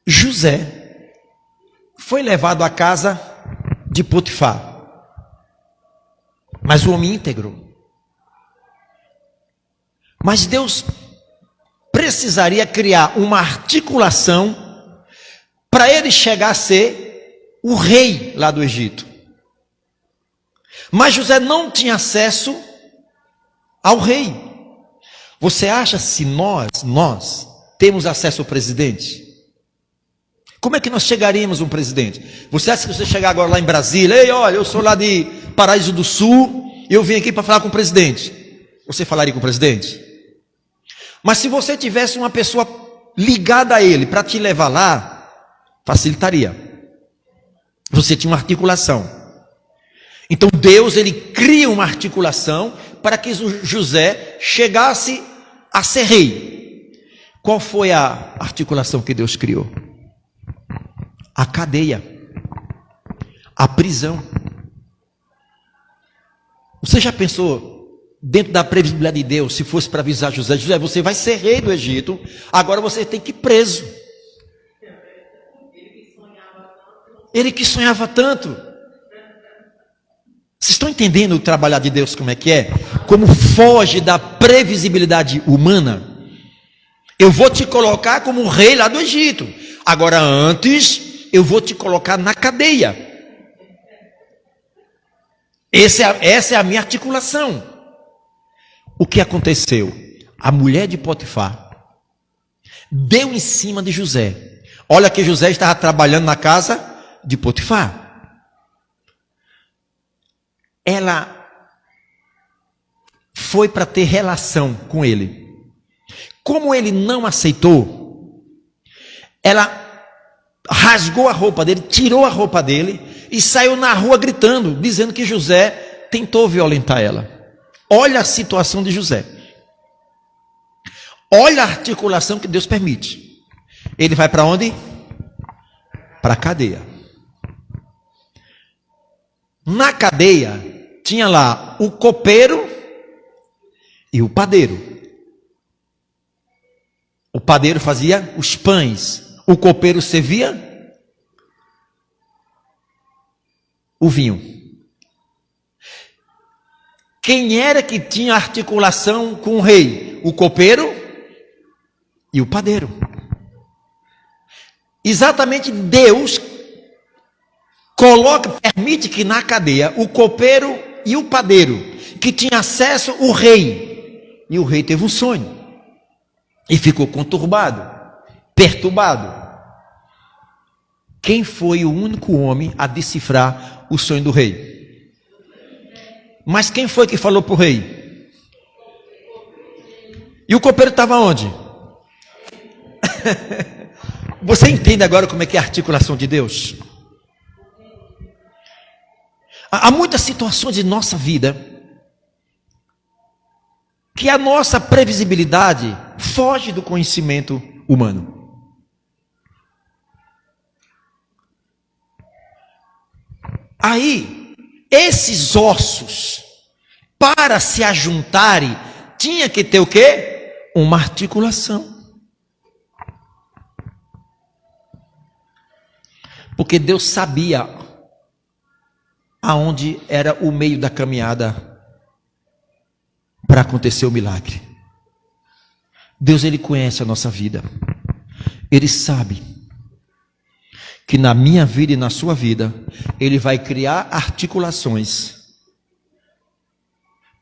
José foi levado à casa de Potifar, mas o homem íntegro. Mas Deus precisaria criar uma articulação para ele chegar a ser o rei lá do Egito. Mas José não tinha acesso ao rei. Você acha se nós temos acesso ao presidente? Como é que nós chegaríamos a um presidente? Você acha que você chegar agora lá em Brasília, ei, olha, eu sou lá de Paraíso do Sul, e eu vim aqui para falar com o presidente. Você falaria com o presidente? Mas se você tivesse uma pessoa ligada a ele para te levar lá, facilitaria. Você tinha uma articulação. Então Deus, ele cria uma articulação para que José chegasse a ser rei. Qual foi a articulação que Deus criou? A cadeia, a prisão. Você já pensou, dentro da previsibilidade de Deus, se fosse para avisar José, José, você vai ser rei do Egito, agora você tem que ir preso. Ele que sonhava tanto. Vocês estão entendendo o trabalhar de Deus como é que é? Como foge da previsibilidade humana? Eu vou te colocar como rei lá do Egito. Agora antes, eu vou te colocar na cadeia. Essa é a minha articulação. O que aconteceu? A mulher de Potifar deu em cima de José. Olha que José estava trabalhando na casa de Potifar. Ela foi para ter relação com ele. Como ele não aceitou, ela rasgou a roupa dele, tirou a roupa dele e saiu na rua gritando, dizendo que José tentou violentar ela. Olha a situação de José. Olha a articulação que Deus permite. Ele vai para onde? Para a cadeia. Na cadeia tinha lá o copeiro e o padeiro. O padeiro fazia os pães, o copeiro servia o vinho. Quem era que tinha articulação com o rei? O copeiro e o padeiro. Exatamente Deus permite que na cadeia o copeiro e o padeiro, que tinha acesso o rei, e o rei teve um sonho e ficou conturbado, perturbado. Quem foi o único homem a decifrar o sonho do rei? Mas quem foi que falou para o rei? E o copeiro estava onde? Você entende agora como é que é a articulação de Deus? Há muitas situações de nossa vida que a nossa previsibilidade foge do conhecimento humano. Aí, esses ossos, para se ajuntarem, tinha que ter o quê? Uma articulação. Porque Deus sabia aonde era o meio da caminhada para acontecer o milagre. Deus, ele conhece a nossa vida. Ele sabe que na minha vida e na sua vida, ele vai criar articulações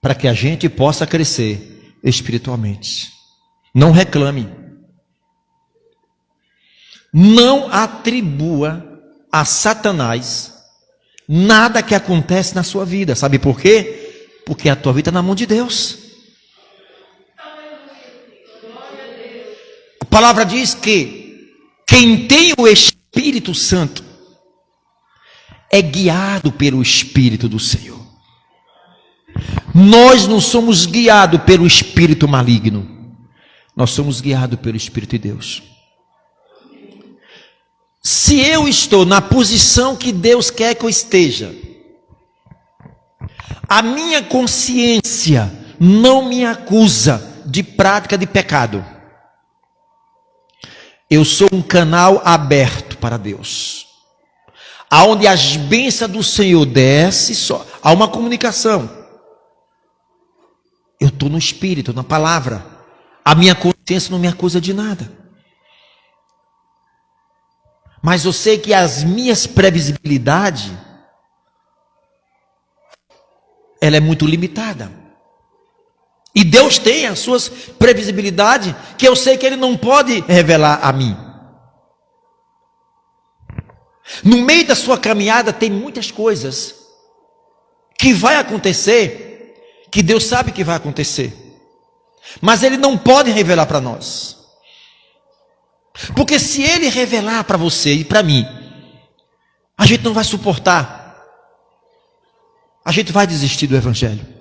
para que a gente possa crescer espiritualmente. Não reclame. Não atribua a Satanás nada que acontece na sua vida. Sabe por quê? Porque a tua vida está na mão de Deus. A palavra diz que quem tem o Espírito Santo é guiado pelo Espírito do Senhor. Nós não somos guiados pelo espírito maligno. Nós somos guiados pelo Espírito de Deus. Se eu estou na posição que Deus quer que eu esteja, a minha consciência não me acusa de prática de pecado. Eu sou um canal aberto para Deus. Aonde as bênçãos do Senhor descem, só há uma comunicação. Eu estou no Espírito, na palavra. A minha consciência não me acusa de nada. Mas eu sei que as minhas previsibilidades, ela é muito limitada. E Deus tem as suas previsibilidades, que eu sei que Ele não pode revelar a mim. No meio da sua caminhada tem muitas coisas que vai acontecer, que Deus sabe que vai acontecer, mas Ele não pode revelar para nós. Porque se Ele revelar para você e para mim, a gente não vai suportar. A gente vai desistir do Evangelho.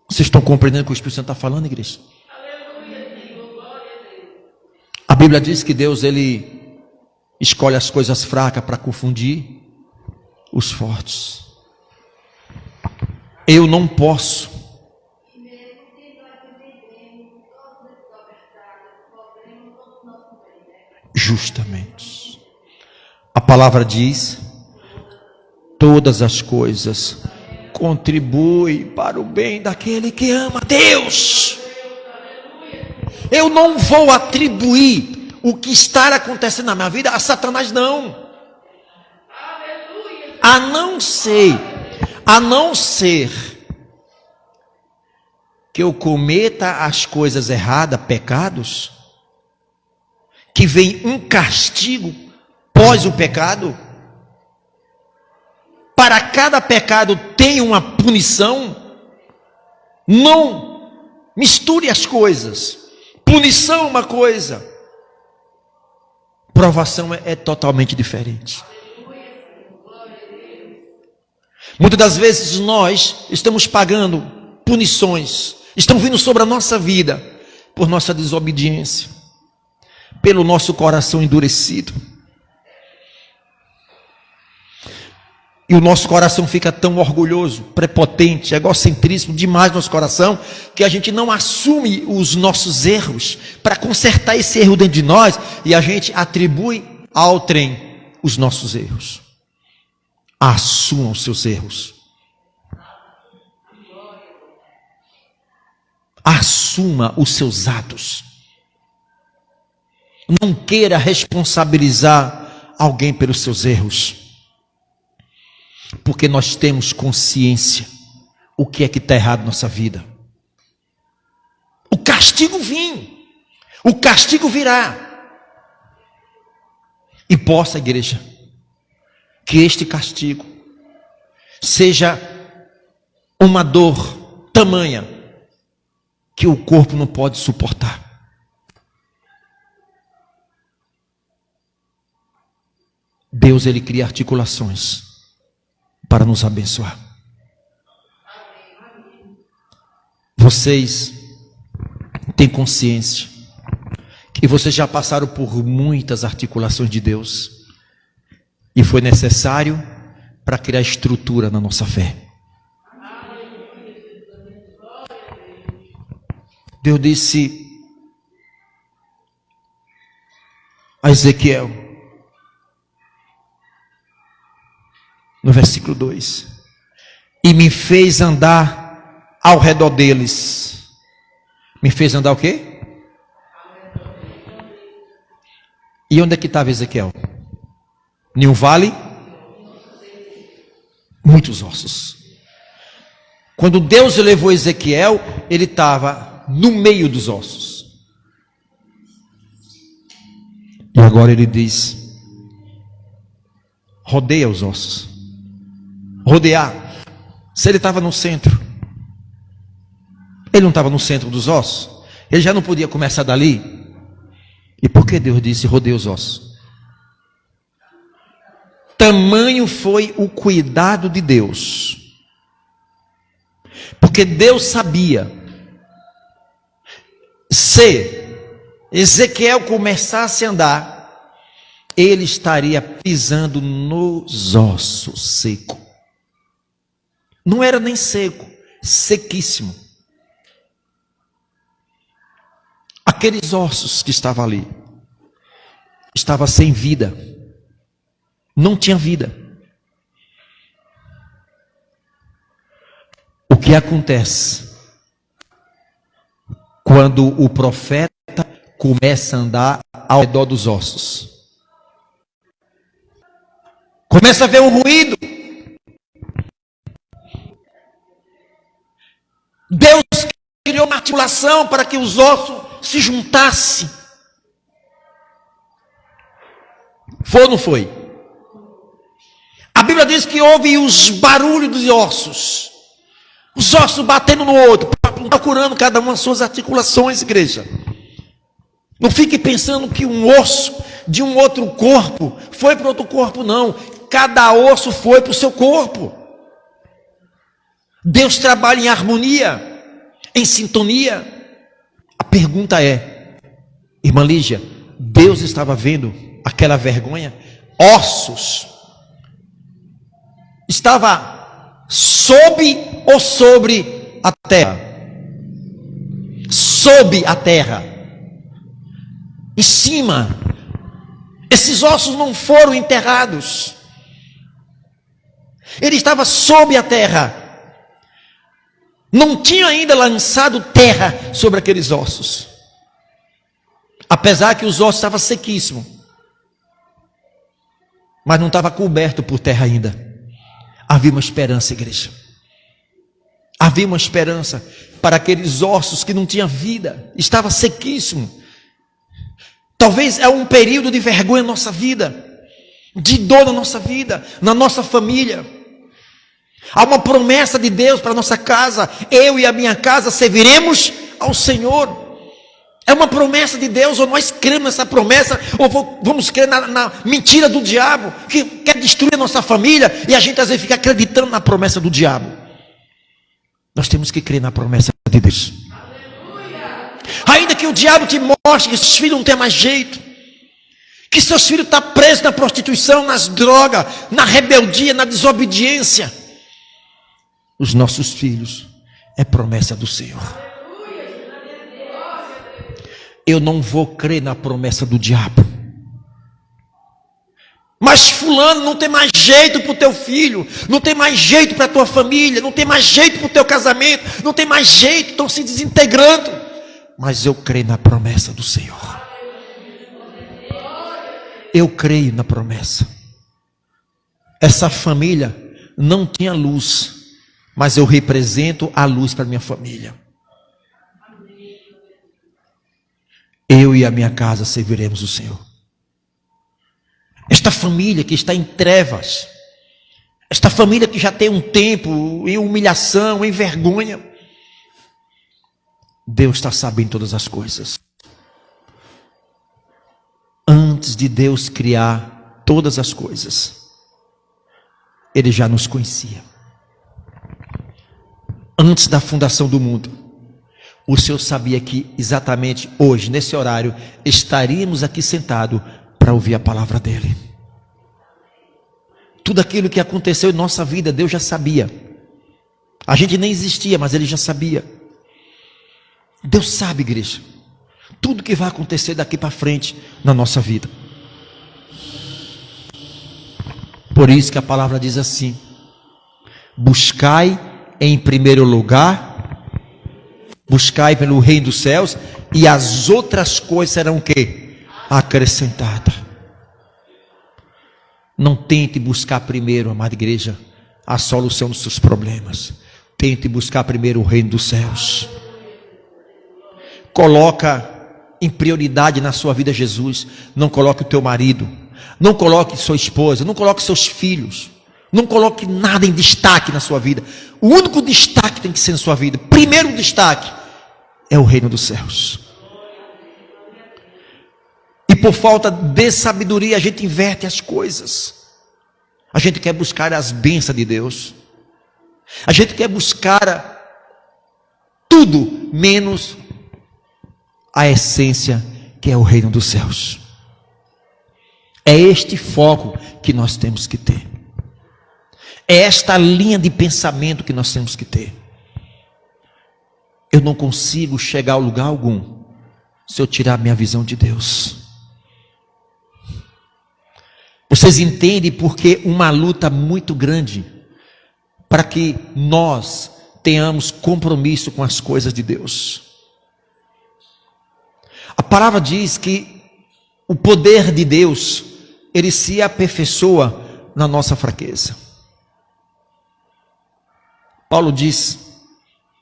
Vocês estão compreendendo o que o Espírito Santo está falando, igreja? A Bíblia diz que Deus, Ele escolhe as coisas fracas para confundir os fortes. Eu não posso. Justamente. A palavra diz: todas as coisas contribuem para o bem daquele que ama Deus. Eu não vou atribuir o que está acontecendo na minha vida a Satanás, não. A não ser que eu cometa as coisas erradas, pecados, que vem um castigo pós o pecado. Para cada pecado tem uma punição. Não misture as coisas. Punição é uma coisa, provação é totalmente diferente. Muitas das vezes nós estamos pagando punições, estão vindo sobre a nossa vida por nossa desobediência, pelo nosso coração endurecido. E o nosso coração fica tão orgulhoso, prepotente, egocentrismo demais no nosso coração, que a gente não assume os nossos erros para consertar esse erro dentro de nós, e a gente atribui ao trem os nossos erros. Assumam os seus erros. Assuma os seus atos. Não queira responsabilizar alguém pelos seus erros. Porque nós temos consciência o que é que está errado na nossa vida. O castigo o castigo virá. E possa, igreja, que este castigo seja uma dor tamanha que o corpo não pode suportar. Deus, Ele cria articulações para nos abençoar. Vocês têm consciência que vocês já passaram por muitas articulações de Deus e foi necessário para criar estrutura na nossa fé. Deus disse a Ezequiel, no versículo 2: e me fez andar ao redor deles. Me fez andar o quê? E onde é que estava Ezequiel? Em um vale? Muitos ossos. Quando Deus levou Ezequiel, ele estava no meio dos ossos. E agora ele diz: rodeia os ossos. Rodear. Se ele estava no centro, ele não estava no centro dos ossos, ele já não podia começar dali. E por que Deus disse rodeia os ossos? Tamanho foi o cuidado de Deus, porque Deus sabia, se Ezequiel começasse a andar, ele estaria pisando nos ossos secos. Não era nem seco, sequíssimo. Aqueles ossos que estavam ali, estavam sem vida, não tinha vida. O que acontece quando o profeta começa a andar ao redor dos ossos? Começa a ver um ruído. Deus criou uma articulação para que os ossos se juntassem. Foi ou não foi? A Bíblia diz que houve os barulhos dos ossos. Os ossos batendo no outro, procurando cada uma as suas articulações, igreja. Não fique pensando que um osso de um outro corpo foi para outro corpo, não. Cada osso foi para o seu corpo. Deus trabalha em harmonia, em sintonia. A pergunta é, irmã Lígia, Deus estava vendo aquela vergonha? Ossos. Estava sob ou sobre a terra? Sob a terra. Em cima. Esses ossos não foram enterrados. Ele estava sob a terra. Não tinha ainda lançado terra sobre aqueles ossos. Apesar que os ossos estavam sequíssimos. Mas não estava coberto por terra ainda. Havia uma esperança, igreja. Havia uma esperança para aqueles ossos que não tinham vida. Estava sequíssimo. Talvez é um período de vergonha na nossa vida. De dor na nossa vida. Na nossa família. Há uma promessa de Deus para a nossa casa. Eu e a minha casa serviremos ao Senhor. É uma promessa de Deus. Ou nós cremos nessa promessa, ou vamos crer na mentira do diabo, que quer destruir a nossa família, e a gente às vezes fica acreditando na promessa do diabo. Nós temos que crer na promessa de Deus. Aleluia. Ainda que o diabo te mostre que seus filhos não têm mais jeito, que seus filhos estão presos na prostituição, nas drogas, na rebeldia, na desobediência, os nossos filhos é promessa do Senhor. Eu não vou crer na promessa do diabo. Mas fulano não tem mais jeito para o teu filho, não tem mais jeito para a tua família, não tem mais jeito para o teu casamento, não tem mais jeito, estão se desintegrando. Mas eu creio na promessa do Senhor. Eu creio na promessa. Essa família não tinha luz, mas eu represento a luz para minha família. Eu e a minha casa serviremos o Senhor. Esta família que está em trevas, esta família que já tem um tempo em humilhação, em vergonha, Deus está sabendo todas as coisas. Antes de Deus criar todas as coisas, Ele já nos conhecia. Antes da fundação do mundo, o Senhor sabia que exatamente hoje, nesse horário, estaríamos aqui sentados para ouvir a palavra dEle. Tudo aquilo que aconteceu em nossa vida, Deus já sabia. A gente nem existia, mas Ele já sabia. Deus sabe, igreja, tudo que vai acontecer daqui para frente na nossa vida. Por isso que a palavra diz assim: buscai em primeiro lugar, buscai pelo reino dos céus, e as outras coisas serão o quê? Acrescentadas. Não tente buscar primeiro, amada igreja, a solução dos seus problemas. Tente buscar primeiro o reino dos céus. Coloca em prioridade na sua vida Jesus. Não coloque o teu marido, não coloque sua esposa, não coloque seus filhos, não coloque nada em destaque na sua vida. O único destaque tem que ser na sua vida, primeiro destaque, é o reino dos céus. E por falta de sabedoria a gente inverte as coisas. A gente quer buscar as bênçãos de Deus, a gente quer buscar tudo menos a essência, que é o reino dos céus. É este foco que nós temos que ter. É esta linha de pensamento que nós temos que ter. Eu não consigo chegar a lugar algum se eu tirar minha visão de Deus. Vocês entendem porque uma luta muito grande para que nós tenhamos compromisso com as coisas de Deus. A palavra diz que o poder de Deus, ele se aperfeiçoa na nossa fraqueza. Paulo diz: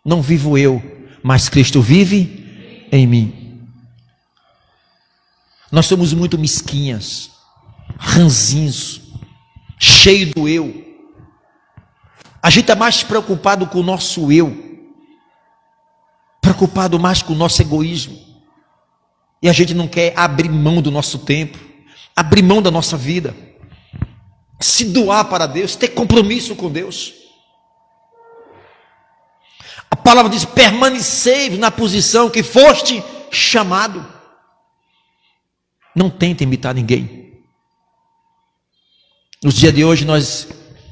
não vivo eu, mas Cristo vive em mim. Nós somos muito mesquinhas, ranzinhos, cheio do eu. A gente está mais preocupado com o nosso eu, preocupado mais com o nosso egoísmo, e a gente não quer abrir mão do nosso tempo, abrir mão da nossa vida, se doar para Deus, ter compromisso com Deus. A palavra diz: permanecei na posição que foste chamado. Não tente imitar ninguém. Nos dias de hoje,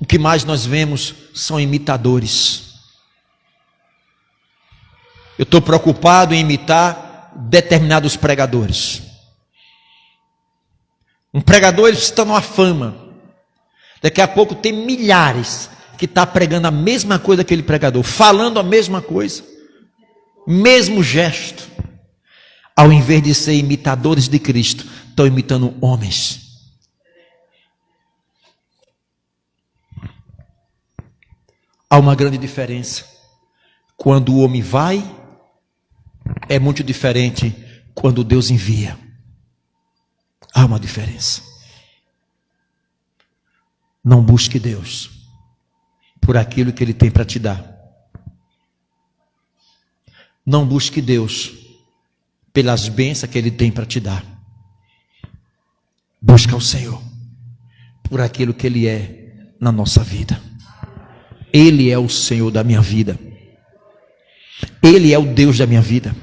o que mais nós vemos são imitadores. Eu estou preocupado em imitar determinados pregadores. Um pregador, ele está numa fama. Daqui a pouco tem milhares que está pregando a mesma coisa que aquele pregador, falando a mesma coisa, mesmo gesto. Ao invés de ser imitadores de Cristo, estão imitando homens. Há uma grande diferença. Quando o homem vai, é muito diferente quando Deus envia. Há uma diferença. Não busque Deus por aquilo que Ele tem para te dar. Não busque Deus pelas bênçãos que Ele tem para te dar. Busca o Senhor por aquilo que Ele é na nossa vida. Ele é o Senhor da minha vida. Ele é o Deus da minha vida.